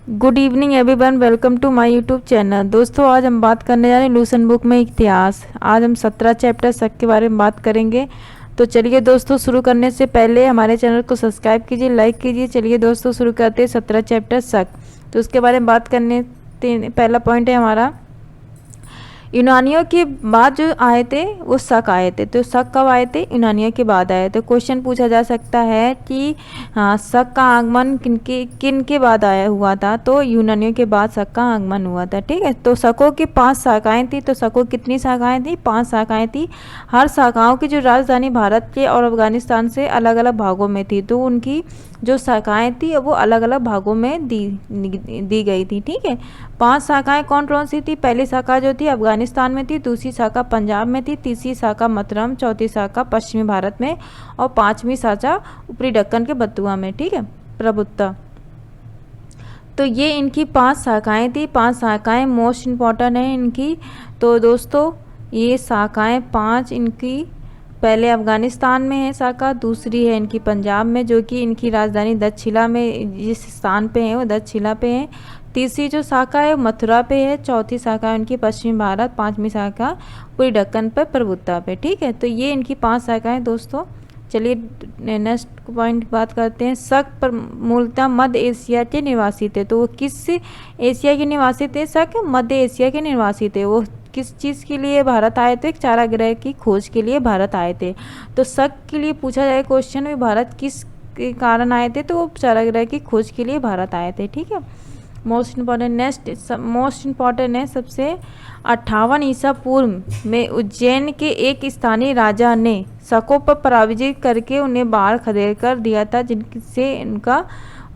Good evening everyone, welcome to my YouTube channel. दोस्तों, आज हम बात करने जा रहे हैं लूसन बुक में इतिहास। आज हम 17 चैप्टर शक के बारे में बात करेंगे। तो चलिए दोस्तों, शुरू करने से पहले हमारे चैनल को सब्सक्राइब कीजिए, लाइक कीजिए। चलिए दोस्तों, शुरू करते हैं 17 चैप्टर शक। तो उसके बारे में बात करने पहला पॉइंट है हमारा, यूनानियों के बाद जो आए थे वो शक आए थे। तो शक कब आए थे? यूनानियों के बाद आए। तो क्वेश्चन पूछा जा सकता है कि हाँ, शक का आगमन किन के बाद आया हुआ था? तो यूनानियों के बाद शक का आगमन हुआ था। ठीक है। तो शकों की 5 शाखाएं थी। तो शकों कितनी शाखाएं थी? 5 शाखाएं थी। हर शाखाओं की जो राजधानी भारत के और अफगानिस्तान से अलग अलग भागों में थी। तो उनकी जो शाखाएं थी वो अलग अलग भागों में दी गई थी। ठीक है। 5 शाखाएं कौन कौन सी थी? पहली शाखा जो थी अफगानिस्तान में थी, दूसरी शाखा पंजाब में थी, तीसरी शाखा मथुरा, चौथी शाखा पश्चिमी भारत में और 5वीं शाखा ऊपरी दक्कन के बतुआ में। ठीक है, प्रभुत्ता। तो ये इनकी 5 शाखाएं थी। 5 शाखाएं मोस्ट इम्पॉर्टेंट है इनकी। तो दोस्तों, ये शाखाएं 5 इनकी, पहले अफगानिस्तान में है शाखा, दूसरी है इनकी पंजाब में जो कि इनकी राजधानी दक्षिला में, जिस स्थान पे है वो दक्षिला पे है। तीसरी जो शाखा है मथुरा पे है। चौथी शाखा है इनकी पश्चिम भारत। 5वीं शाखा पूरी दक्कन पे, प्रभुत्ता पे। ठीक है। तो ये इनकी 5 शाखाएं दोस्तों। चलिए नेक्स्ट पॉइंट बात करते हैं। शक पर मूलतः मध्य एशिया के निवासी थे। तो वो किस एशिया के निवासी थे? शक मध्य एशिया के निवासी थे। वो किस चीज़ के लिए भारत आए थे? चारागाह की खोज के लिए भारत आए थे। तो शक के लिए पूछा जाए क्वेश्चन में, भारत किस के कारण आए थे? तो वो चारागाह की खोज के लिए भारत आए थे। ठीक है। Most important, next most important है सबसे, 58 ईसा पूर्व में उज्जैन के एक स्थानीय राजा ने शकों पर पराजित करके उन्हें बाहर खदेड़ कर दिया था, जिनसे इनका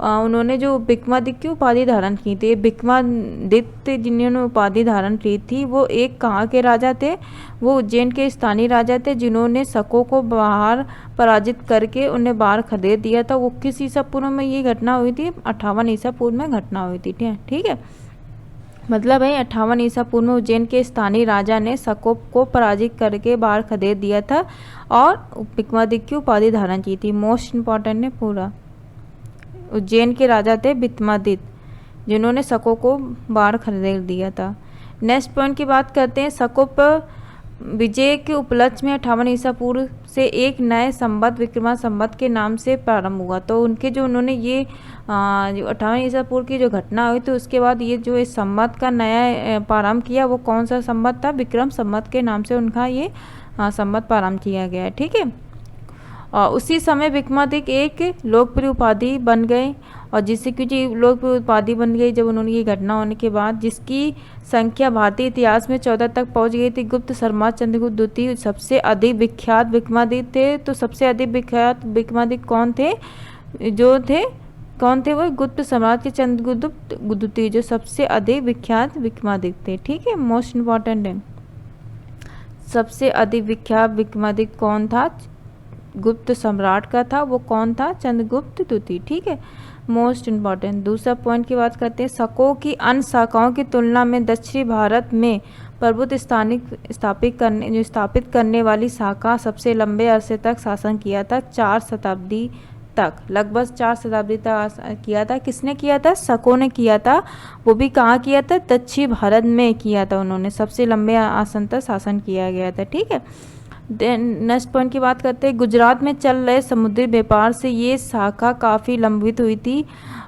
उन्होंने जो विक्रमादित्य की उपाधि धारण की थी। विक्रमादित्य जिन्होंने उपाधि धारण की थी वो एक कहाँ के राजा थे? वो उज्जैन के स्थानीय राजा थे, जिन्होंने शकों को बाहर पराजित करके उन्हें बाहर खदेड़ दिया था। वो किस ईसा पूर्व में ये घटना हुई थी? 58 ईसा पूर्व में घटना हुई थी। ठीक है। मतलब है 58 ईसा पूर्व में उज्जैन के स्थानीय राजा ने शकों को पराजित करके बाहर खदेड़ दिया था और विक्रमादित्य की उपाधि धारण की थी। मोस्ट इम्पॉर्टेंट है पूरा। उज्जैन के राजा थे विक्रमादित्य, जिन्होंने शकों को बाहर खदेड़ दिया था। नेक्स्ट पॉइंट की बात करते हैं। शकों पर विजय के उपलक्ष्य में 58 ईसा पूर्व से एक नए संवत विक्रमा संवत के नाम से प्रारंभ हुआ। तो उनके जो उन्होंने ये 58 ईसा पूर्व की जो घटना हुई तो उसके बाद ये जो इस संवत का नया प्रारंभ किया, वो कौन सा संवत था? विक्रम संवत के नाम से उनका ये संवत प्रारंभ किया गया है। ठीक है। और उसी समय विक्रमादित्य एक लोकप्रिय उपाधि बन गए, और जिससे कुछ लोकप्रिय उपाधि बन गई जब उन्होंने ये घटना होने के बाद, जिसकी संख्या भारतीय इतिहास में 14 तक पहुंच गई थी। गुप्त शर्मा चंद्रगुप्त द्वितीय सबसे अधिक विख्यात विक्रमादित्य थे। तो सबसे अधिक विख्यात विक्रमादित्य कौन थे? कौन थे वो? गुप्त सम्राट के चंद्रगुप्त द्वितीय जो सबसे अधिक विख्यात विक्रमादित्य थे। ठीक है। मोस्ट इम्पॉर्टेंट है, सबसे अधिक विख्यात विक्रमादित्य कौन था? गुप्त सम्राट का था। वो कौन था? चंद्रगुप्त द्वितीय। ठीक है। Most important. दूसरा पॉइंट की बात करते हैं। शकों की अन्य शाखाओं की तुलना में दक्षिणी भारत में प्रभुत्व स्थापित करने वाली शाखा सबसे लंबे अरसे तक शासन किया था। 4 शताब्दी तक, लगभग 4 शताब्दी तक किया था। किसने किया था? शकों ने किया था। वो भी कहाँ किया था? दक्षिण भारत में किया था। उन्होंने सबसे लंबे आसन तक शासन किया गया था। ठीक है। नेक्स्ट पॉइंट की बात करते हैं। गुजरात में चल रहे समुद्री व्यापार से ये शाखा काफ़ी लंबित हुई थी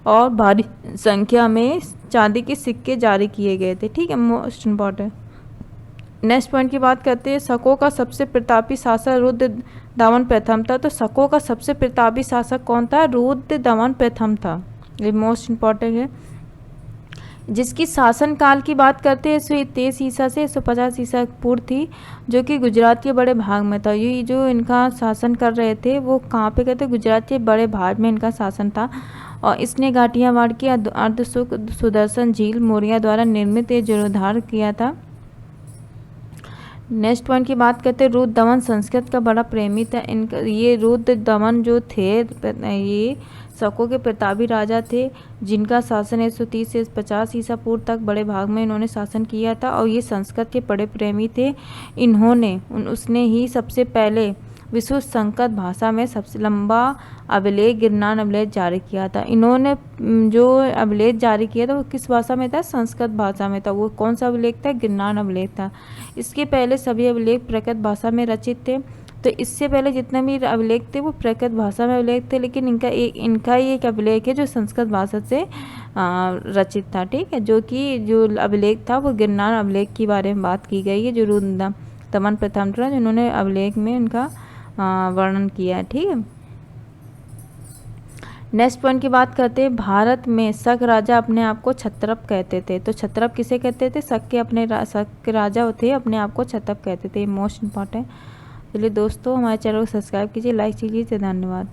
और भारी संख्या में चांदी के सिक्के जारी किए गए थे। ठीक है। Most important. नेक्स्ट पॉइंट की बात करते हैं। शकों का सबसे प्रतापी शासक रुद्रदमन प्रथम था। तो शकों का सबसे प्रतापी शासक कौन था? रुद्रदमन प्रथम था। ये मोस्ट इम्पॉर्टेंट है। जिसकी शासनकाल की बात करते हैं 123 ईसा से 150 ईसा पूर्व थी, जो कि गुजरात के बड़े भाग में था। ये जो इनका शासन कर रहे थे वो कहाँ पे कहते? गुजरात के बड़े भाग में इनका शासन था। और इसने गाठियावाड़ की सुदर्शन झील मौर्य द्वारा निर्मित ये जीर्णोद्धार किया था। नेक्स्ट पॉइंट की बात करते हैं। रुद्रदमन संस्कृत का बड़ा प्रेमी था। इनका ये रुद्रदमन जो थे ये शकों के प्रतापी राजा थे, जिनका शासन 130 से 50 ईसा पूर्व तक बड़े भाग में इन्होंने शासन किया था। और ये संस्कृत के बड़े प्रेमी थे। उसने ही सबसे पहले विश्व संस्कृत भाषा में सबसे लंबा अभिलेख गिरनार अभिलेख जारी किया था। इन्होंने जो अभिलेख जारी किया था वो किस भाषा में था? संस्कृत भाषा में था। वो कौन सा अभिलेख था? गिरनार अभिलेख था। इसके पहले सभी अभिलेख प्राकृत भाषा में रचित थे। तो इससे पहले जितने भी अभिलेख थे वो प्राकृत भाषा में अभिलेख थे, लेकिन इनका ही एक अभिलेख है जो संस्कृत भाषा से रचित था। ठीक है, जो अभिलेख था वो गिरनार अभिलेख के बारे में बात की गई है, जो रुद्रदमन प्रथम थे जिन्होंने अभिलेख में उनका वर्णन किया है। ठीक है, नेक्स्ट पॉइंट की बात करते हैं। भारत में शक राजा अपने आप को क्षत्रप कहते थे। तो क्षत्रप किसे कहते थे? शक के राजा थे, अपने आप को क्षत्रप कहते थे। Most important. चलिए दोस्तों, हमारे चैनल को सब्सक्राइब कीजिए, लाइक कीजिए। धन्यवाद।